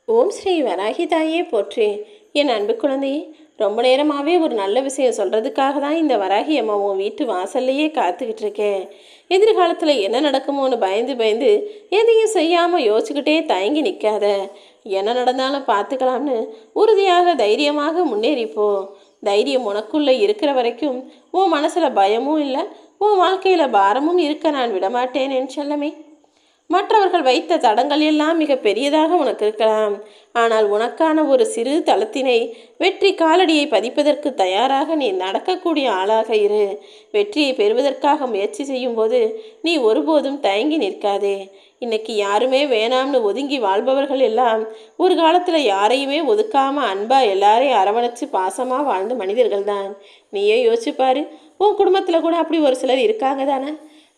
ஓம் ஸ்ரீ வராகி தாயே போற்றி. என் அன்பு குழந்தையே, ரொம்ப நேரமாகவே ஒரு நல்ல விஷயம் சொல்கிறதுக்காக தான் இந்த வராகி அம்மா உன் வீட்டு வாசல்லையே காத்துக்கிட்டு இருக்கேன். எதிர்காலத்தில் என்ன நடக்குமோன்னு பயந்து பயந்து எதையும் செய்யாமல் யோசிச்சுக்கிட்டே தயங்கி நிற்காத. என்ன நடந்தாலும் பார்த்துக்கலாம்னு உறுதியாக தைரியமாக முன்னேறிப்போ. தைரியம் உனக்குள்ளே இருக்கிற வரைக்கும் உன் மனசில் பயமும் இல்லை, உன் வாழ்க்கையில் பாரமும் இருக்க நான் விடமாட்டேன் என் செல்லமே. மற்றவர்கள் வைத்த தடங்கள் எல்லாம் மிக பெரியதாக உனக்கு இருக்கலாம். ஆனால் உனக்கான ஒரு சிறு தளத்தினை வெற்றி காலடியை பதிப்பதற்கு தயாராக நீ நடக்கக்கூடிய ஆளாக இரு. வெற்றியை பெறுவதற்காக முயற்சி செய்யும் போது நீ ஒருபோதும் தயங்கி நிற்காதே. இன்னைக்கு யாருமே வேணாம்னு ஒதுங்கி வாழ்பவர்கள் எல்லாம் ஒரு காலத்தில் யாரையுமே ஒதுக்காம அன்பா எல்லாரையும் அரவணைச்சு பாசமாக வாழ்ந்த மனிதர்கள் தான். நீயே யோசிச்சுப்பாரு, உன் குடும்பத்தில் கூட அப்படி ஒரு சிலர் இருக்காங்க தானே.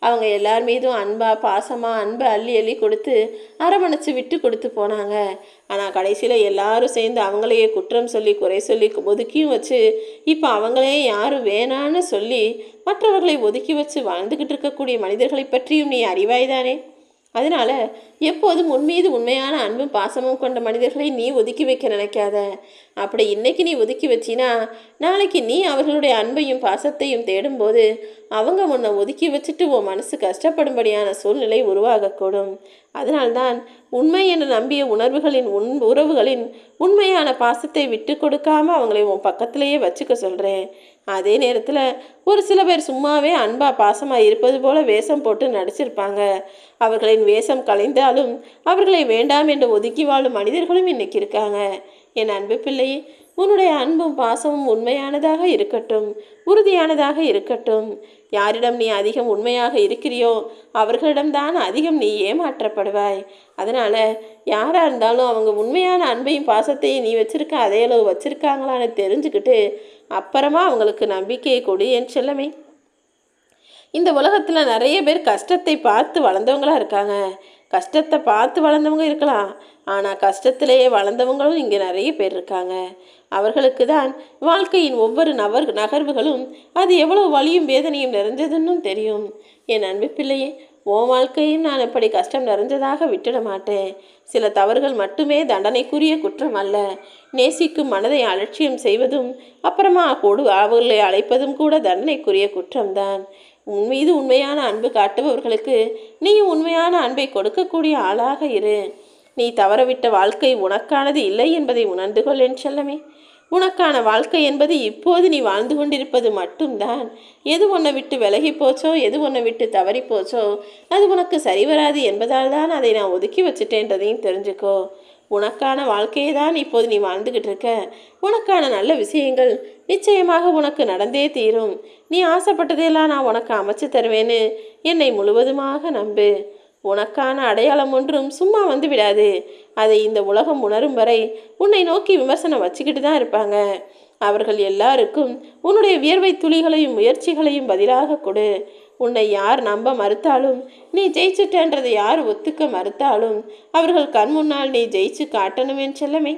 அவங்க எல்லார் மீதும் அன்பா பாசமாக அன்பை அள்ளி அள்ளி கொடுத்து அரவணைச்சு விட்டு கொடுத்து போனாங்க. ஆனால் கடைசியில் எல்லாரும் சேர்ந்து அவங்களையே குற்றம் சொல்லி குறை சொல்லி ஒதுக்கியும் வச்சு இப்போ அவங்களே யாரும் வேணான்னு சொல்லி மற்றவர்களை ஒதுக்கி வச்சு வாழ்ந்துக்கிட்டு இருக்கக்கூடிய மனிதர்களை பற்றியும் நீ அறிவாய்தானே. அதனால் எப்போதும் உன் மீது உண்மையான அன்பும் பாசமும் கொண்ட மனிதர்களை நீ ஒதுக்கி வைக்க நினைக்காத. அப்படி இன்னைக்கு நீ ஒதுக்கி வச்சினா நாளைக்கு நீ அவர்களுடைய அன்பையும் பாசத்தையும் தேடும்போது அவங்க உன்னை ஒதுக்கி வச்சுட்டு உன் மனசு கஷ்டப்படும்படியான சூழ்நிலை உருவாகக்கூடும். அதனால்தான் உண்மை என்று நம்பிய உறவுகளின் உண்மையான பாசத்தை விட்டு கொடுக்காம அவங்களை உன் பக்கத்திலேயே வச்சுக்க சொல்கிறேன். அதே நேரத்தில் ஒரு சில பேர் சும்மாவே அன்பா பாசமாக இருப்பது போல வேஷம் போட்டு நடிச்சிருப்பாங்க. அவர்களின் வேஷம் கலைந்தாலும் அவர்களை வேண்டாம் என்று ஒதுக்கி வாழும் மனிதர்களும் இன்னைக்கு இருக்காங்க. என் அன்பு பிள்ளையே, உன்னுடைய அன்பும் பாசமும் உண்மையானதாக இருக்கட்டும், உறுதியானதாக இருக்கட்டும். யாரிடம் நீ அதிகம் உண்மையாக இருக்கிறியோ அவர்களிடம்தான் அதிகம் நீ ஏமாற்றப்படுவாய். அதனால் யாராக இருந்தாலும் அவங்க உண்மையான அன்பையும் பாசத்தையும் நீ வச்சுருக்க அதே அளவு வச்சுருக்காங்களான்னு தெரிஞ்சுக்கிட்டு அப்புறமா அவங்களுக்கு நம்பிக்கையை கொடு என் செல்லமே. இந்த உலகத்தில் நிறைய பேர் கஷ்டத்தை பார்த்து வளர்ந்தவங்களாக இருக்காங்க. கஷ்டத்தை பார்த்து வளர்ந்தவங்க இருக்கலாம், ஆனால் கஷ்டத்திலேயே வளர்ந்தவங்களும் இங்கே நிறைய பேர் இருக்காங்க. அவர்களுக்கு தான் வாழ்க்கையின் ஒவ்வொரு நகர்வுகளும் அது எவ்வளோ வலியும் வேதனையும் நிறைஞ்சதுன்னு தெரியும். என் அன்பு பிள்ளையே, உன் வாழ்க்கையும் நான் எப்படி கஷ்டம் நிறைஞ்சதாக விட்டுட மாட்டேன். சில தவறுகள் மட்டுமே தண்டனைக்குரிய குற்றம் அல்ல. நேசிக்கும் மனதை அலட்சியம் செய்வதும் அப்புறமா அவர்களை அழைப்பதும் கூட தண்டனைக்குரிய குற்றம்தான். உன் மீது உண்மையான அன்பு காட்டுபவர்களுக்கு நீயும் உண்மையான அன்பை கொடுக்கக்கூடிய ஆளாக இரு. நீ தவறவிட்ட வாழ்க்கை உனக்கானது இல்லை என்பதை உணர்ந்து கொள் என் செல்லமே. உனக்கான வாழ்க்கை என்பது இப்போது நீ வாழ்ந்து கொண்டிருப்பது மட்டும்தான். எது உன்னை விட்டு விலகி போச்சோ, எது உன்னை விட்டு தவறி போச்சோ அது உனக்கு சரிவராது என்பதால் தான் அதை நான் ஒதுக்கி வச்சுட்டேன்றதையும் தெரிஞ்சுக்கோ. உனக்கான வாழ்க்கையை தான் இப்போது நீ வாழ்ந்துக்கிட்டு இருக்க. உனக்கான நல்ல விஷயங்கள் நிச்சயமாக உனக்கு நடந்தே தீரும். நீ ஆசைப்பட்டதையெல்லாம் நான் உனக்கு அமைச்சு தருவேன்னு என்னை முழுவதுமாக நம்பு. உனக்கான அடையாளம் ஒன்றும் சும்மா வந்து விடாது. அதை இந்த உலகம் உணரும் வரை உன்னை நோக்கி விமர்சனம் வச்சுக்கிட்டு தான் இருப்பாங்க. அவர்கள் எல்லாருக்கும் உன்னுடைய வியர்வை துளிகளையும் முயற்சிகளையும் பதிலாக கொடு. உன்னை யார் நம்ப மறுத்தாலும், நீ ஜெயிச்சுட்டன்றதை யார் ஒத்துக்க மறுத்தாலும் அவர்கள் கண் முன்னால் நீ ஜெயிச்சு காட்டணும் என் செல்லமே.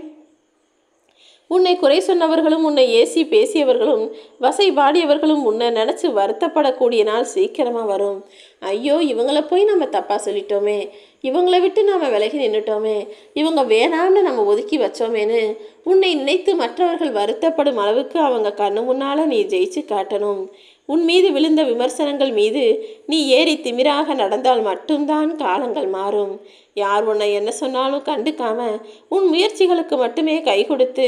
உன்னை குறை சொன்னவர்களும் உன்னை ஏசி பேசியவர்களும் வசை பாடியவர்களும் உன்னை நினச்சி வருத்தப்படக்கூடிய நாள் சீக்கிரமாக வரும். ஐயோ, இவங்களை போய் நம்ம தப்பாக சொல்லிட்டோமே, இவங்களை விட்டு நாம் விலகி நின்றுட்டோமே, இவங்க வேணாம்னு நம்ம ஒதுக்கி வச்சோமேன்னு உன்னை நினைத்து மற்றவர்கள் வருத்தப்படும் அளவுக்கு அவங்க கண்ணு முன்னால் நீ ஜெயிச்சு காட்டணும். உன் மீது விழுந்த விமர்சனங்கள் மீது நீ ஏறி திமிராக நடந்தால் மட்டும்தான் காலங்கள் மாறும். யார் உன்னை என்ன சொன்னாலும் கண்டுக்காம உன் முயற்சிகளுக்கு மட்டுமே கை கொடுத்து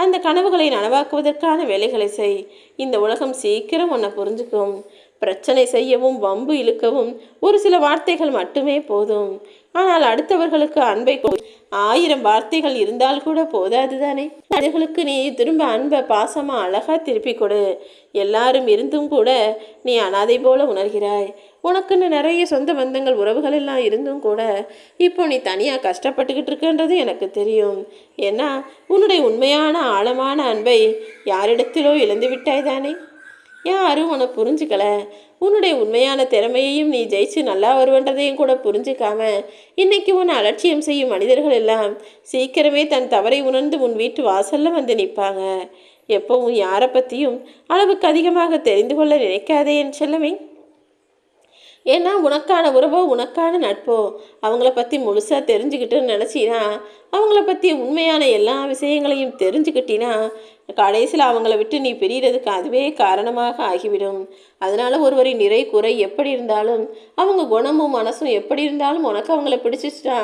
அந்த கனவுகளை நனவாக்குவதற்கான வேலைகளை செய். இந்த உலகம் சீக்கிரம் உன்னை புரிஞ்சுக்கும். பிரச்சனை செய்யவும் வம்பு இழுக்கவும் ஒரு சில வார்த்தைகள் மட்டுமே போதும். ஆனால் அடுத்தவர்களுக்கு அன்பை 1000 வார்த்தைகள் இருந்தால் கூட போதாது தானே. அவர்களுக்கு நீ திரும்ப அன்பை பாசமாக அழகாக திருப்பி கொடு. எல்லாரும் இருந்தும் கூட நீ அனாதை போல உணர்கிறாய். உனக்குன்னு நிறைய சொந்த பந்தங்கள் உறவுகள் எல்லாம் இருந்தும் கூட இப்போ நீ தனியாக கஷ்டப்பட்டுக்கிட்டு இருக்குன்றது எனக்கு தெரியும். ஏன்னா உன்னுடைய உண்மையான ஆழமான அன்பை யாரிடத்திலோ இழந்து விட்டாய் தானே. யாரும் உன்னை புரிஞ்சுக்கல. உன்னுடைய உண்மையான திறமையையும் நீ ஜெயிச்சு நல்லா வருவன்றதையும் கூட புரிஞ்சுக்காம இன்னைக்கு உன்னை அலட்சியம் செய்யும் மனிதர்கள் எல்லாம் சீக்கிரமே தன் தவறை உணர்ந்து உன் வீட்டு வாசல்ல வந்து நிற்பாங்க. எப்பவும் யாரை பற்றியும் அளவுக்கு அதிகமாக தெரிந்து கொள்ள நினைக்காதே என் செல்லமே. ஏன்னா உனக்கான உறவோ உனக்கான நட்போ அவங்கள பற்றி முழுசாக தெரிஞ்சுக்கிட்டுன்னு நினச்சினா, அவங்கள பற்றி உண்மையான எல்லா விஷயங்களையும் தெரிஞ்சுக்கிட்டினா, கடைசியில் அவங்கள விட்டு நீ பிரியறதுக்கு அதுவே காரணமாக ஆகிவிடும். அதனால் ஒருவரின் நிறை குறை எப்படி இருந்தாலும், அவங்க குணமும் மனசும் எப்படி இருந்தாலும் உனக்கு அவங்கள பிடிச்சிச்சுட்டா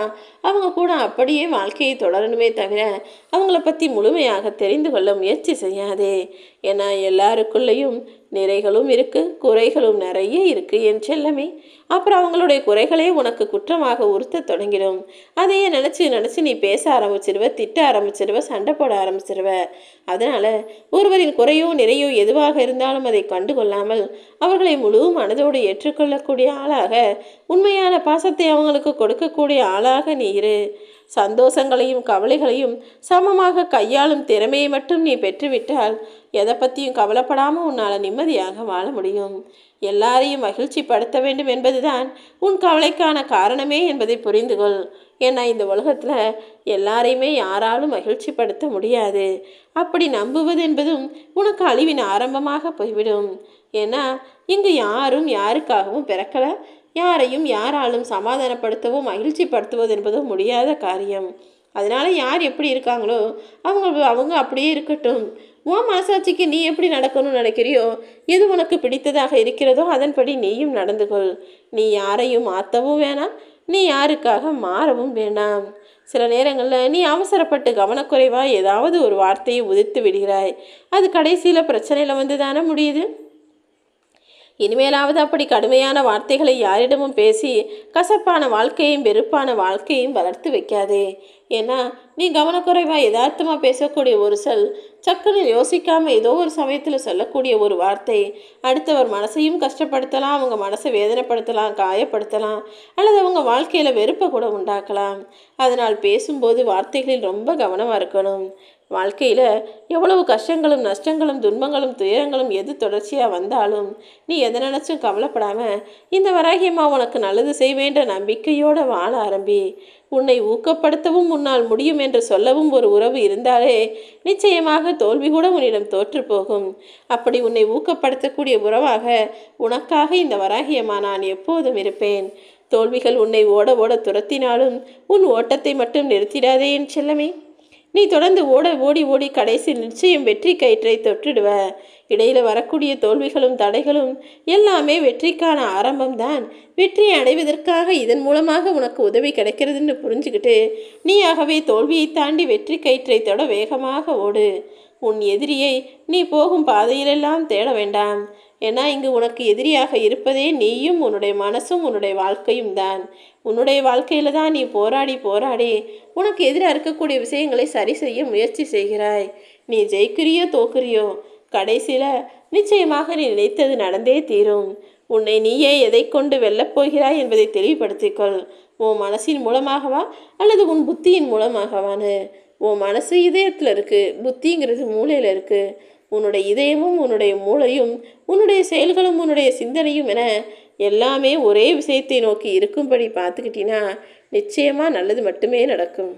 அவங்க கூட அப்படியே வாழ்க்கையை தொடரணுமே தவிர அவங்கள பற்றி முழுமையாக தெரிந்து கொள்ள முயற்சி செய்யாதே. ஏன்னா எல்லாருக்குள்ளேயும் நிறைகளும் இருக்குது, குறைகளும் நிறைய இருக்குது என் செல்லமே. அப்புறம் அவங்களுடைய குறைகளே உனக்கு குற்றமாக உறுத்த தொடங்கிடும். அதையே நினச்சி நினச்சி நீ பேச ஆரம்பிச்சிடுவ, திட்ட ஆரம்பிச்சிடுவ, சண்டை போட ஆரம்பிச்சிடுவ. அதனால் ஒருவரின் குறையோ நிறையோ எதுவாக இருந்தாலும் அதை கண்டுகொள்ளாமல் அவர்களை முழு மனதோடு ஏற்றுக்கொள்ளக்கூடிய ஆளாக, உண்மையான பாசத்தை அவங்களுக்கு கொடுக்கக்கூடிய ஆளாக நீ இரு. சந்தோஷங்களையும் கவலைகளையும் சமமாக கையாளும் திறமையை மட்டும் நீ பெற்றுவிட்டால் எதை பற்றியும் கவலைப்படாமல் உன்னால் நிம்மதியாக வாழ முடியும். எல்லாரையும் மகிழ்ச்சி படுத்த வேண்டும் என்பதுதான் உன் கவலைக்கான காரணமே என்பதை புரிந்து கொள். ஏன்னா இந்த உலகத்தில் எல்லாரையுமே யாராலும் மகிழ்ச்சி படுத்த முடியாது. அப்படி நம்புவது என்பதும் உனக்கு அழிவின் ஆரம்பமாக போய்விடும். ஏன்னா இங்கு யாரும் யாருக்காகவும் பிறக்கலை. யாரையும் யாராலும் சமாதானப்படுத்தவோ மகிழ்ச்சி படுத்துவது என்பதும் முடியாத காரியம். அதனால் யார் எப்படி இருக்காங்களோ அவங்க அப்படியே இருக்கட்டும். உன் மனசாட்சிக்கு நீ எப்படி நடக்கணும்னு நினைக்கிறியோ, எது உனக்கு பிடித்ததாக இருக்கிறதோ அதன்படி நீயும் நடந்து கொள். நீ யாரையும் மாற்றவும் வேணாம், நீ யாருக்காக மாறவும் வேண்டாம். சில நேரங்களில் நீ அவசரப்பட்டு கவனக்குறைவாக ஏதாவது ஒரு வார்த்தையை உதிர்த்து விடுகிறாய். அது கடைசியில் பிரச்சனையில் வந்து தானே முடியுது. இனிமேலாவது அப்படி கடுமையான வார்த்தைகளை யாரிடமும் பேசி கசப்பான வாழ்க்கையும் வெறுப்பான வாழ்க்கையும் வளர்த்து வைக்காதே. ஏன்னா நீ கவனக்குறைவாக யதார்த்தமாக பேசக்கூடிய ஒரு சொல், சக்குன்னு யோசிக்காமல் ஏதோ ஒரு சமயத்தில் சொல்லக்கூடிய ஒரு வார்த்தை அடுத்தவர் மனசையும் கஷ்டப்படுத்தலாம், அவங்க மனசை வேதனைப்படுத்தலாம், காயப்படுத்தலாம், அல்லது அவங்க வாழ்க்கையில் வெறுப்பை கூட உண்டாக்கலாம். அதனால் பேசும்போது வார்த்தைகளில் ரொம்ப கவனமாக இருக்கணும். வாழ்க்கையில் எவ்வளவு கஷ்டங்களும் நஷ்டங்களும் துன்பங்களும் துயரங்களும் எது தொடர்ச்சியாக வந்தாலும் நீ எதை நினச்சும் கவலைப்படாமல் இந்த வராகியம்மா உனக்கு நல்லது செய்வேன்ற நம்பிக்கையோடு வாழ ஆரம்பி. உன்னை ஊக்கப்படுத்தவும் உன்னால் முடியும் என்று சொல்லவும் ஒரு உறவு இருந்தாலே நிச்சயமாக தோல்வி கூட உன்னிடம் தோற்று போகும். அப்படி உன்னை ஊக்கப்படுத்தக்கூடிய உறவாக உனக்காக இந்த வராகியம்மா நான் எப்போதும் இருப்பேன். தோல்விகள் உன்னை ஓட ஓட துரத்தினாலும் உன் ஓட்டத்தை மட்டும் நிறுத்திடாதே என் செல்லமே. நீ தொடர்ந்து ஓடி ஓடி கடைசி நிச்சயம் வெற்றி கயிற்றை தொட்டுடுவ. இடையில வரக்கூடிய தோல்விகளும் தடைகளும் எல்லாமே வெற்றிக்கான ஆரம்பம்தான். வெற்றியை அடைவதற்காக இதன் மூலமாக உனக்கு உதவி கிடைக்கிறதுன்னு புரிஞ்சுக்கிட்டு நீயாகவே தோல்வியை தாண்டி வெற்றி கயிற்றை தொட வேகமாக ஓடு. உன் எதிரியை நீ போகும் பாதையிலெல்லாம் தேட வேண்டாம். ஏன்னா இங்கு உனக்கு எதிரியாக இருப்பதே நீயும் உன்னுடைய மனசும் உன்னுடைய வாழ்க்கையும் தான். உன்னுடைய வாழ்க்கையில் தான் நீ போராடி போராடி உனக்கு எதிராக இருக்கக்கூடிய விஷயங்களை சரி செய்ய முயற்சி செய்கிறாய். நீ ஜெயிக்கிறியோ தோக்குறியோ, கடைசியில் நிச்சயமாக நீ நினைத்தது நடந்தே தீரும். உன்னை நீயே எதை கொண்டு வெல்லப்போகிறாய் என்பதை தெளிவுபடுத்திக்கொள். உன் மனசின் மூலமாகவா அல்லது உன் புத்தியின் மூலமாகவான்னு. உன் மனசு இதயத்தில் இருக்குது, புத்திங்கிறது மூளையில் இருக்குது. உன்னுடைய இதயமும் உன்னுடைய மூளையும் உன்னுடைய செயல்களும் உன்னுடைய சிந்தனையும் என எல்லாமே ஒரே விஷயத்தை நோக்கி இருக்கும்படி பார்த்துக்கிட்டினா நிச்சயமாக நல்லது மட்டுமே நடக்கும்.